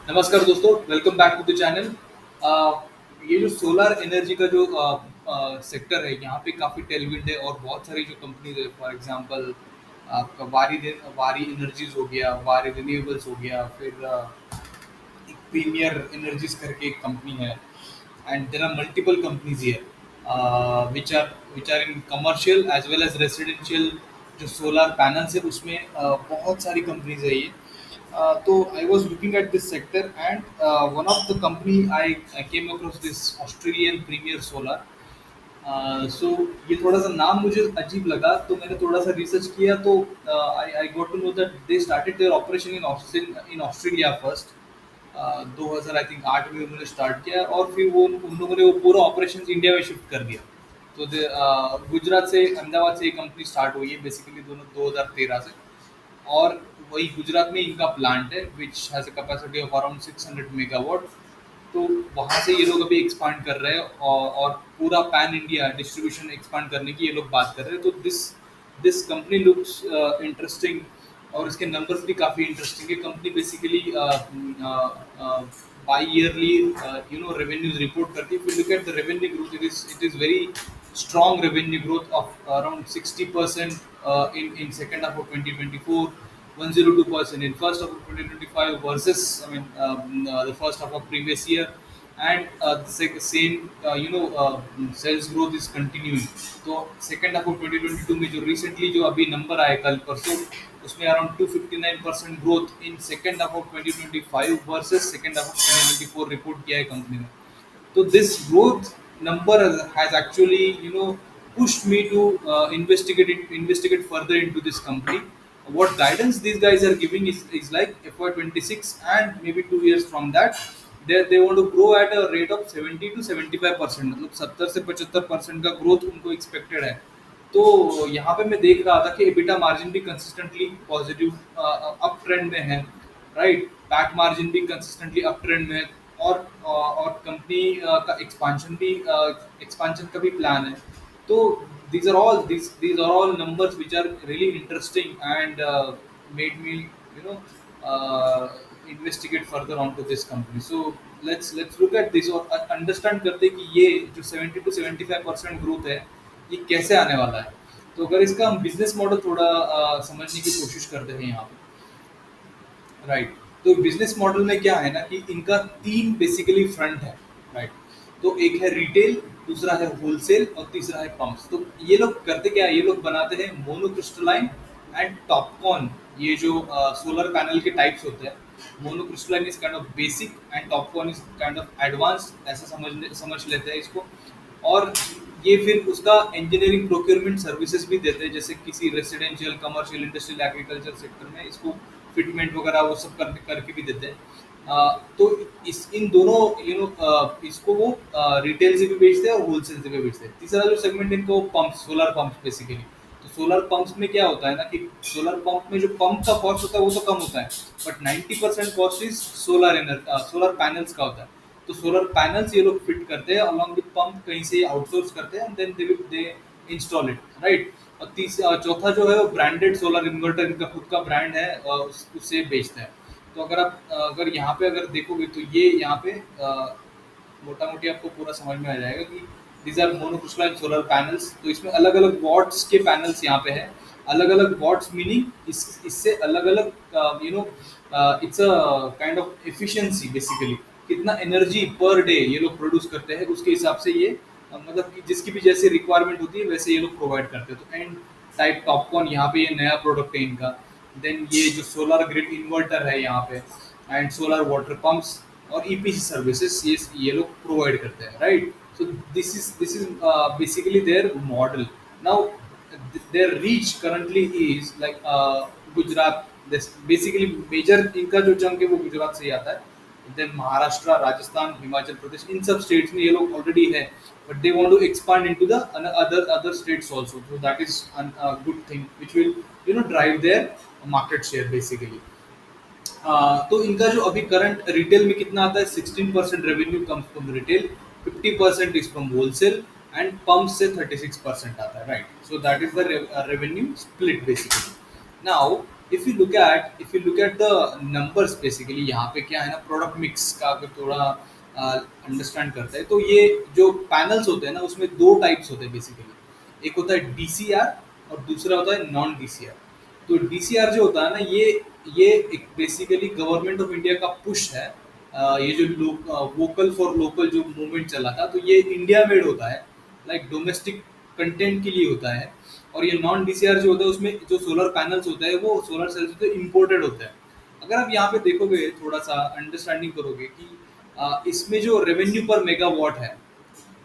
नमस्कार दोस्तों, welcome back to the channel. ये जो सोलर एनर्जी का जो सेक्टर है, यहाँ पे काफ़ी टेलविंड है और बहुत सारी जो कंपनीज है, फॉर एग्जांपल आपका वारी एनर्जीज हो गया, वारी रिन्यूएबल्स हो गया, फिर एक प्रीमियर एनर्जीज करके एक कंपनी है, and there are multiple companies here which are in commercial as well as residential. जो सोलर पैनल्स है उसमें बहुत सारी कंपनीज है ये। तो I was looking at this sector and one of the company I came across this Australian premiere Solar. So ये थोड़ा सा नाम मुझे अजीब लगा, तो मैंने थोड़ा सा रिसर्च किया, तो I I got to know that they started their operation in Australia first. 2000 I think 8 में उन्होंने स्टार्ट किया और फिर वो उन लोगों ने वो पूरा ऑपरेशन इंडिया में शिफ्ट कर दिया। तो गुजरात से अहमदाबाद से ये कंपनी स्टार्ट हुई है बेसिकली दोनों 2013 से। और वही गुजरात में इनका प्लांट है which has a capacity of around 600 megawatt. तो वहाँ से ये लोग अभी एक्सपांड कर रहे हैं और पूरा पैन इंडिया डिस्ट्रीब्यूशन एक्सपांड करने की ये लोग बात कर रहे हैं। तो this this company looks interesting और इसके नंबर्स भी काफ़ी इंटरेस्टिंग है। Company basically by yearly revenues report करती है। फिर look at the revenue growth, it is very strong revenue growth of around 60% in second half of 2024, 102% in first half of 2025 versus the first half of previous year, and the same sales growth is continuing. तो second half of 2022 में जो recently जो अभी number आए कल परसों, उसमें around 259% growth in second half of 2025 versus second half of 2024 report किया है कंपनी ने। So this growth number has actually pushed me to investigate further into this company. What guidance these guys are giving is like FY26 and maybe 2 years from that, they want to grow at a rate of 70 to 75%, मतलब 70 से 75% का growth उनको expected है। तो यहाँ पे मैं देख रहा था कि एबिटा मार्जिन भी कंसिस्टेंटली पॉजिटिव अप ट्रेंड में है, राइट। पैट मार्जिन भी कंसिस्टेंटली अप ट्रेंड में है और कंपनी का एक्सपांशन का भी प्लान है। तो these are all numbers which are really interesting and made me you know uh, investigate further onto this company. So let's look at this और अंडरस्टैंड करते हैं कि ये जो 70 to 75% ग्रोथ है ये कैसे आने वाला है। तो अगर इसका हम बिजनेस मॉडल थोड़ा समझने की कोशिश करते हैं यहाँ पे, राइट। तो बिजनेस मॉडल में क्या है ना कि इनका तीन बेसिकली फ्रंट है, राइट। तो एक है रिटेल, दूसरा है होलसेल और तीसरा है पंप्स। तो ये लोग करते क्या है, ये लोग बनाते हैं मोनोक्रिस्टलाइन एंड टॉपकॉन। ये जो सोलर पैनल के टाइप्स होते हैं, monocrystalline is kind of basic and Topcon is kind of advanced, ऐसा समझ लेते हैं इसको। और ये फिर उसका इंजीनियरिंग प्रोक्योरमेंट सर्विसेज भी देते हैं, जैसे किसी residential commercial industrial agriculture sector में इसको फिटमेंट वगैरह वो सब करके भी देते हैं। तो इस इन दोनों इसको वो रिटेल से भी बेचते हैं और होलसेल से भी बेचते हैं। तीसरा जो सेगमेंट इनको पंप, सोलर पंप बेसिकली। तो सोलर पंप्स में क्या होता है ना कि सोलर पंप में जो पंप का कॉस्ट होता है वो तो कम होता है, but 90% cost is solar panels का होता है। तो सोलर पैनल्स ये लोग फिट करते हैं अलॉन्ग विद पंप, कहीं से आउटसोर्स करते हैं and then they install it, right. और चौथा जो है वो ब्रांडेड सोलर इन्वर्टर, इनका खुद का ब्रांड है, उससे बेचते हैं। तो अगर यहाँ पे अगर देखोगे तो ये यहाँ पे मोटा मोटी आपको पूरा समझ में आ जाएगा कि these are monocrystalline solar panels. तो इसमें अलग अलग वॉट्स के पैनल्स यहाँ पे है। अलग अलग वॉट्स मीनिंग इससे अलग अलग it's a kind of efficiency basically, कितना एनर्जी पर डे ये लोग प्रोड्यूस करते हैं उसके हिसाब से ये मतलब कि जिसकी भी जैसे रिक्वायरमेंट होती है वैसे ये लोग प्रोवाइड करते हैं। तो एंड टाइप टॉपकॉन यहाँ पे ये नया प्रोडक्ट है इनका। देन ये जो सोलर ग्रिड इन्वर्टर है यहाँ पे, एंड सोलर वाटर पंप्स और ईपीसी सर्विसेज ये लोग प्रोवाइड करते हैं, right. So this is basically their model. Now their reach currently is like Gujarat, basically major इनका जो चंक है वो गुजरात से ही आता है। देन महाराष्ट्र, राजस्थान, हिमाचल प्रदेश, इन सब स्टेट्स में ये लोग ऑलरेडी है, but they want to expand into the other states also. So that is a good thing which will drive their market share basically. तो इनका जो अभी करंट रिटेल में कितना आता है, 16% revenue comes from retail, 50% is from wholesale and pump से 36% आता है, right. So that is the revenue split basically. Now if you look at the numbers basically यहाँ पे क्या है ना, प्रोडक्ट मिक्स का अगर थोड़ा अंडरस्टैंड करते हैं तो ये जो पैनल्स होते हैं ना उसमें दो टाइप्स होते हैं बेसिकली। एक होता है डीसीआर और दूसरा होता है नॉन डीसीआर। तो डीसीआर जो होता है ना ये एक बेसिकली गवर्नमेंट ऑफ इंडिया का पुश है। ये जो वोकल फॉर लोकल जो मूवमेंट चला था तो ये इंडिया मेड होता है, लाइक डोमेस्टिक कंटेंट के लिए होता है। और ये नॉन डीसीआर जो होता है उसमें जो सोलर पैनल्स होते हैं वो सोलर सेल्स होते हैं इम्पोर्टेड होते हैं। अगर आप यहाँ पे देखोगे थोड़ा सा अंडरस्टैंडिंग करोगे कि इसमें जो रेवेन्यू पर मेगावाट है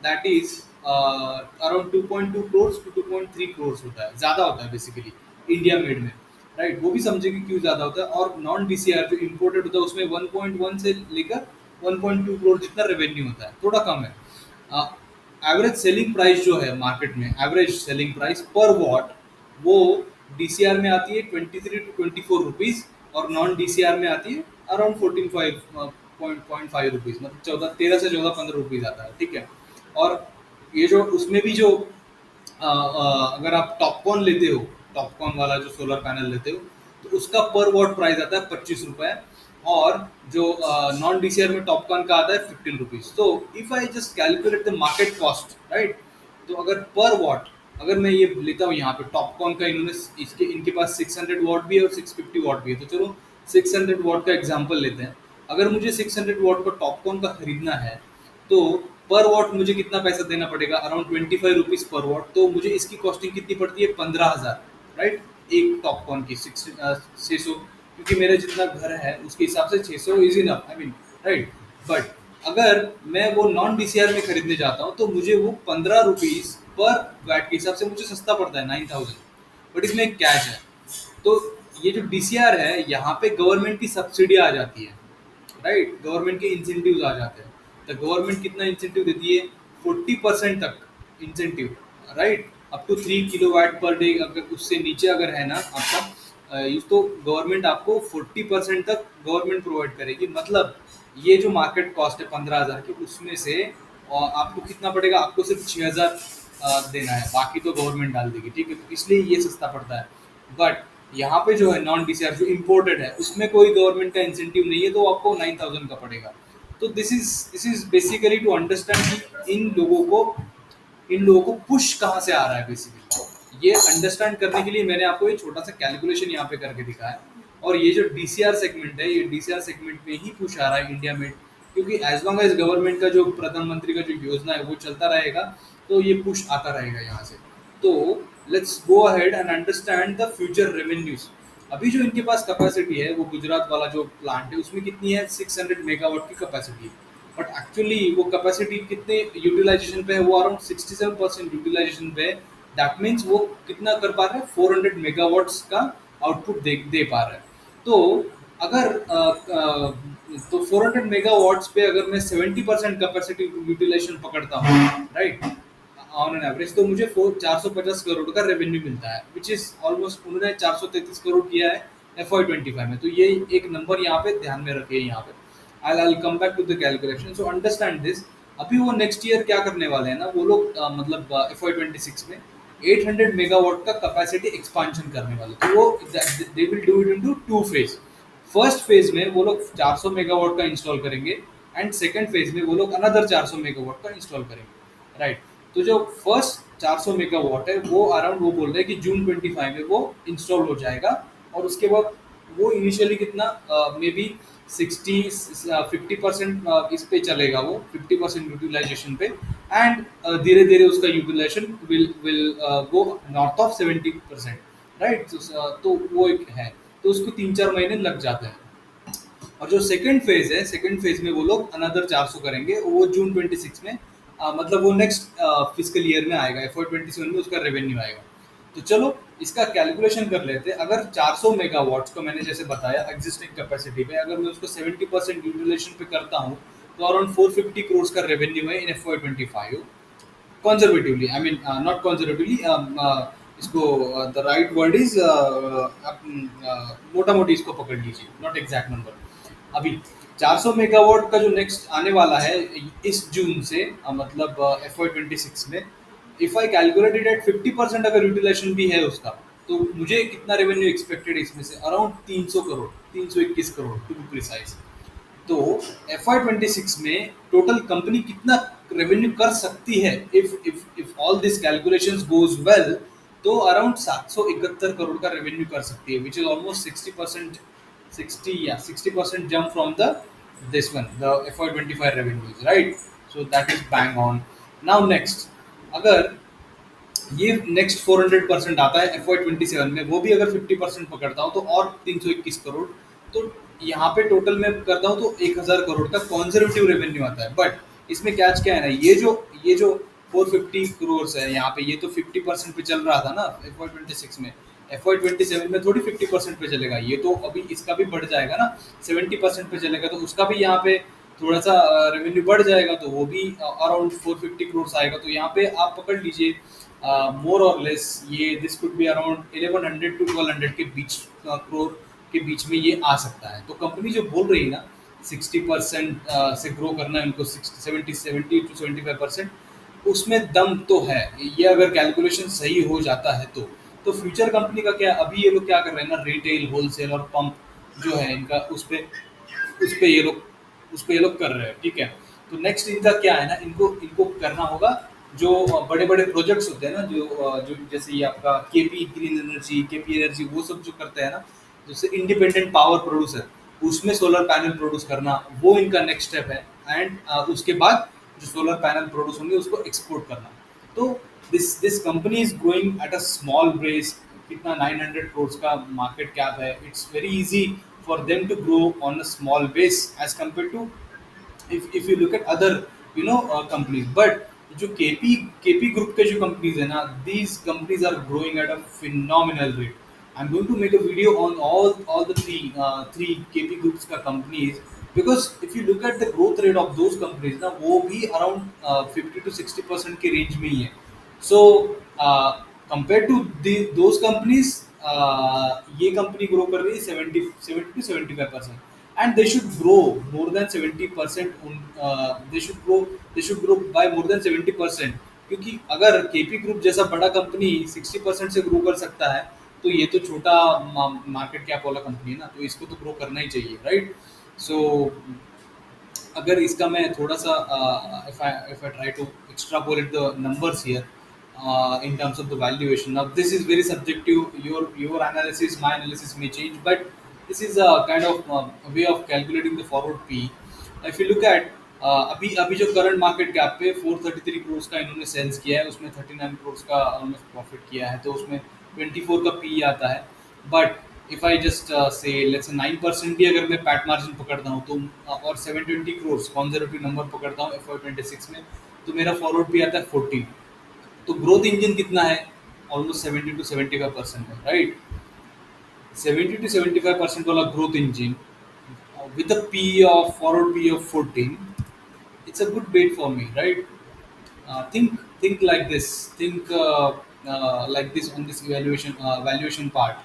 that is around 2.2 crore to 2.3 crore होता है, ज़्यादा होता है बेसिकली इंडिया मेड में, राइट। वो भी समझेंगे क्यों ज़्यादा होता है। और नॉन डीसीआर जो इम्पोर्टेड होता है उसमें 1.1 से लेकर 1.2 करोड़ जितना रेवेन्यू होता है, थोड़ा कम है। एवरेज सेलिंग प्राइस जो है मार्केट में, एवरेज सेलिंग प्राइस पर वॉट वो डीसीआर में आती है 23 to 24 रुपीज़ और नॉन डीसीआर में आती है अराउंड 14.5 रुपीज़, मतलब 13 से 14 15 रुपीज़ आता है, ठीक है। और ये जो उसमें भी जो अगर आप टॉपकॉन लेते हो, टॉपकॉन वाला जो सोलर पैनल लेते हो तो उसका पर वॉट प्राइस आता है 25 रुपये। और जो नॉन डीसीआर में टॉपकॉन का आता है 15 रुपीज़। तो if I just calculate the market cost, right, तो अगर पर वॉट अगर मैं ये लेता हूँ यहाँ पे टॉपकॉन का, इन्होंने इनके पास 600 वॉट भी है और 650 वॉट भी है, तो चलो 600 वॉट का एग्जाम्पल लेते हैं। अगर मुझे 600 वॉट का टॉपकॉन का खरीदना है तो पर वॉट मुझे कितना पैसा देना पड़ेगा, अराउंड 25 रुपीज़ पर वॉट। तो मुझे इसकी कॉस्टिंग कितनी पड़ती है, 15,000, राइट। एक टॉपकॉन की 600, क्योंकि मेरा जितना घर है उसके हिसाब से 600 is enough, I mean, right. But अगर मैं वो नॉन डीसीआर में खरीदने जाता हूँ तो मुझे वो 15 रुपीज़ पर वैट के हिसाब से मुझे सस्ता पड़ता है, 9,000। बट इसमें एक कैच है। तो ये जो डीसीआर है यहाँ पे गवर्नमेंट की सब्सिडी आ जाती है, राइट, गवर्नमेंट के इंसेंटिव्स आ जाते हैं। तो गवर्नमेंट कितना इंसेंटिव देती है, 40% तक incentive, right, up to 3 kilowatt per day. अगर उससे नीचे अगर है ना आपका यूज, तो गवर्नमेंट आपको 40% तक गवर्नमेंट प्रोवाइड करेगी। मतलब ये जो मार्केट कॉस्ट है 15,000 की, उसमें से आपको कितना पड़ेगा, आपको सिर्फ 6,000 देना है, बाकी तो गवर्नमेंट डाल देगी, ठीक है। तो इसलिए ये सस्ता पड़ता है। बट यहाँ पे जो है नॉन डीसीआर जो इम्पोर्टेड है उसमें कोई गवर्नमेंट का इंसेंटिव नहीं है, तो आपको 9,000 का पड़ेगा। तो this is basically to understand कि इन लोगों को पुश कहाँ से आ रहा है बेसिकली। ये अंडरस्टैंड करने के लिए मैंने आपको ये छोटा सा कैलकुलेशन यहाँ पे करके दिखाया है। और ये जो डीसीआर सेगमेंट है, ये डीसीआर सेगमेंट में ही पुश आ रहा है इंडिया में, क्योंकि एज लॉन्ग एज गवर्नमेंट का जो प्रधानमंत्री का जो योजना है वो चलता रहेगा तो ये पुश आता रहेगा यहाँ से। तो let's go ahead and understand the future revenues. अभी जो इनके पास कैपेसिटी है वो गुजरात वाला जो प्लांट है उसमें कितनी है, 600 मेगावाट की कैपेसिटी है। बट एक्चुअली वो कैपेसिटी कितने यूटिलाइजेशन पे है, वो अराउंड 67% यूटिलाइजेशन पे है। दैट मीन्स वो कितना कर पा रहे हैं, 400 मेगावाट्स का आउटपुट दे पा रहा है। तो अगर तो 400 मेगावाट्स पे अगर मैं 70% कैपेसिटी यूटिलाइजेशन पकड़ता हूँ, राइट, ऑन एन एवरेज, तो मुझे 450 करोड़ का रेवेन्यू मिलता है, विच इज ऑलमोस्ट उन्होंने 433 करोड़ किया है FY25 में। तो ये एक नंबर यहाँ पे ध्यान में रखिए। यहाँ पे I'll come back to the calculation. So understand this. अभी वो नेक्स्ट ईयर क्या करने वाले हैं ना, वो लोग मतलब FY26 में 800 मेगावाट का कैपेसिटी एक्सपांशन करने वाले। तो वो they will do it into 2 phase. First phase में वो लोग 400 मेगावाट का इंस्टॉल करेंगे एंड सेकंड फेज में वो लोग अनदर 400 मेगावाट का इंस्टॉल करेंगे, राइट। तो जो फर्स्ट 400 मेगावाट है वो अराउंड वो बोल रहे हैं कि जून 25 में वो इंस्टॉल हो जाएगा। और उसके बाद वो इनिशियली कितना मे बी 50% इस पे चलेगा, वो 50% यूटिलाइजेशन पे। एंड धीरे धीरे उसका utilization will go north of 70%, right. तो वो एक है, तो उसको 3-4 महीने लग जाते हैं। और जो सेकंड फेज है, सेकंड फेज में वो लोग अनदर 400 करेंगे, वो जून 26 में मतलब वो नेक्स्ट फिजिकल ईयर में आएगा, FY27 में उसका रेवेन्यू आएगा। तो चलो इसका कैलकुलेशन कर लेते हैं। अगर 400 मेगावाट्स को मैंने जैसे बताया एग्जिस्टिंग कैपेसिटी पे, अगर मैं उसको 70% यूटिलाइजेशन पे करता हूँ तो अराउंड 450 करोड़ का रेवेन्यू है इन FY25 conservatively, I mean not conservatively, इसको द राइट वर्ड इज मोटा मोटी इसको पकड़ लीजिए, नॉट एग्जैक्ट नंबर। अभी 400 मेगावाट का जो नेक्स्ट आने वाला है इस जून से मतलब FY26 में, इफ आई कैलकुलेटेड एट 50% अगर यूटिलाइजेशन भी है उसका, तो मुझे कितना रेवेन्यू एक्सपेक्टेड है इसमें से, around 300 crore, 321 crore to be precise. तो FY26 में टोटल कंपनी कितना रेवेन्यू कर सकती है, if all this calculations goes well, तो अराउंड 771 करोड़ का रेवेन्यू कर सकती है, which is almost 60%, 60% jump from the this one, the FY25 revenues, right? So that is bang on. Now next, अगर ये नेक्स्ट 400% आता है FY27 में, वो भी अगर 50% पकड़ता हूँ तो और 321 करोड़। तो यहाँ पे टोटल में करता हूँ तो 1000 करोड़ का कॉन्जर्वेटिव रेवेन्यू आता है। बट इसमें कैच क्या है ना, ये जो 450 करोड़ है यहाँ पे, ये तो 50% पे चल रहा था ना FY26 में। FY27 में थोड़ी 50% पे चलेगा, ये तो अभी इसका भी बढ़ जाएगा ना, 70% पे चलेगा, तो उसका भी यहाँ पे थोड़ा सा रेवेन्यू बढ़ जाएगा, तो वो भी अराउंड 450 करोड़ आएगा। तो यहाँ पे आप पकड़ लीजिए मोर और लेस, ये this could be around 1100 to 1200 के बीच करोड़ के बीच में ये आ सकता है। तो कंपनी जो बोल रही है ना 60% से ग्रो करना है उनको, 70 टू 75%, उसमें दम तो है। ये अगर कैलकुलेशन सही हो जाता है तो फ्यूचर कंपनी का क्या, अभी ये लोग क्या कर रहे हैं ना, रिटेल, होलसेल और पंप जो है इनका, उस पे ये लोग कर रहे हैं, ठीक है। तो नेक्स्ट इनका क्या है ना, इनको इनको करना होगा जो बड़े बड़े प्रोजेक्ट्स होते हैं ना, जो जैसे ये आपका KP green energy, KP energy, वो सब जो करते हैं ना, जैसे इंडिपेंडेंट पावर प्रोड्यूसर, उसमें सोलर पैनल प्रोड्यूस करना, वो इनका नेक्स्ट स्टेप है। एंड उसके बाद जो सोलर पैनल प्रोड्यूस होंगे उसको एक्सपोर्ट करना। तो this company is growing at a small base, कितना 900 करोड़ का मार्केट कैप है। It's very easy for them to grow on a small base as compare to if you look at other companies। but जो KP group के जो companies है ना, these companies are growing at a phenomenal rate। I'm going to make a video on all the three KP groups का companies, because if you look at the growth rate of those companies ना, वो भी around 50 to 60% के range में ही है। So compare to those companies, ये company grow कर रही है 70 to 75%, and they should grow more than 70%, they should grow by more than 70%। क्योंकि अगर केपी ग्रुप जैसा बड़ा कंपनी 60% से ग्रो कर सकता है, तो ये तो छोटा मार्केट कैप वाला कंपनी है ना, तो इसको तो ग्रो करना ही चाहिए, राइट। सो अगर इसका मैं थोड़ा सा if I try to extrapolate the numbers here in terms of the valuation, now this is very subjective, your analysis, my analysis may change, but this is a kind of way of calculating the forward P। if you look at अभी अभी जो current market cap पे 433 करोड़ का इन्होंने sales किया है, उसमें 39 करोड़ का ऑलमोस्ट प्रॉफिट किया है, तो उसमें 24 का पी आता है। But if I just say let's 9% भी अगर मैं पैट मार्जिन पकड़ता हूँ तो और 720 करोड़ कॉन्जर्वेटिव नंबर पकड़ता हूँ FY26 में, तो मेरा फॉरवर्ड भी आता है 40। तो ग्रोथ इंजन कितना है, ऑलमोस्ट 70 to 75% है, राइट। 70 to 75% वाला growth engine with a P of forward P of 14, it's a good bait for me, right? Think like this, think like this on this valuation part,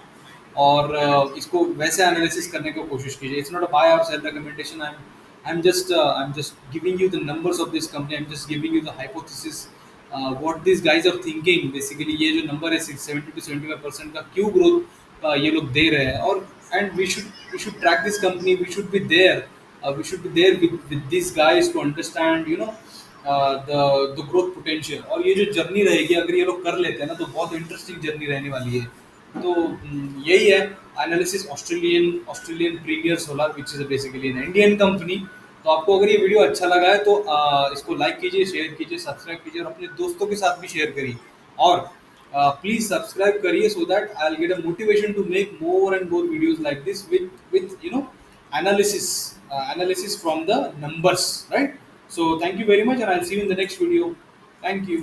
और इसको वैसे analysis करने की कोशिश कीजिए। It's not a bye और cell recommendation. I'm just giving you the numbers of this company, I'm just giving you the hypothesis, what these guys are thinking basically। ये जो नंबर है 70 to 75% का क्यों ग्रोथ ये लोग दे रहे हैं, और and we should track this company, we should be there with these guys to understand the growth potential। और ये जो जर्नी रहेगी, अगर ये लोग कर लेते हैं ना, तो बहुत इंटरेस्टिंग जर्नी रहने वाली है। तो यही है analysis Australian premiere solar, which is basically an Indian company. तो आपको अगर ये वीडियो अच्छा लगा है तो इसको लाइक कीजिए, शेयर कीजिए, सब्सक्राइब कीजिए, और अपने दोस्तों के साथ भी शेयर करिए। और प्लीज सब्सक्राइब करिए, so that I will get a motivation to make more and more videos like this with analysis from the numbers, right? So thank you very much, and I'll see you in the next video. Thank you.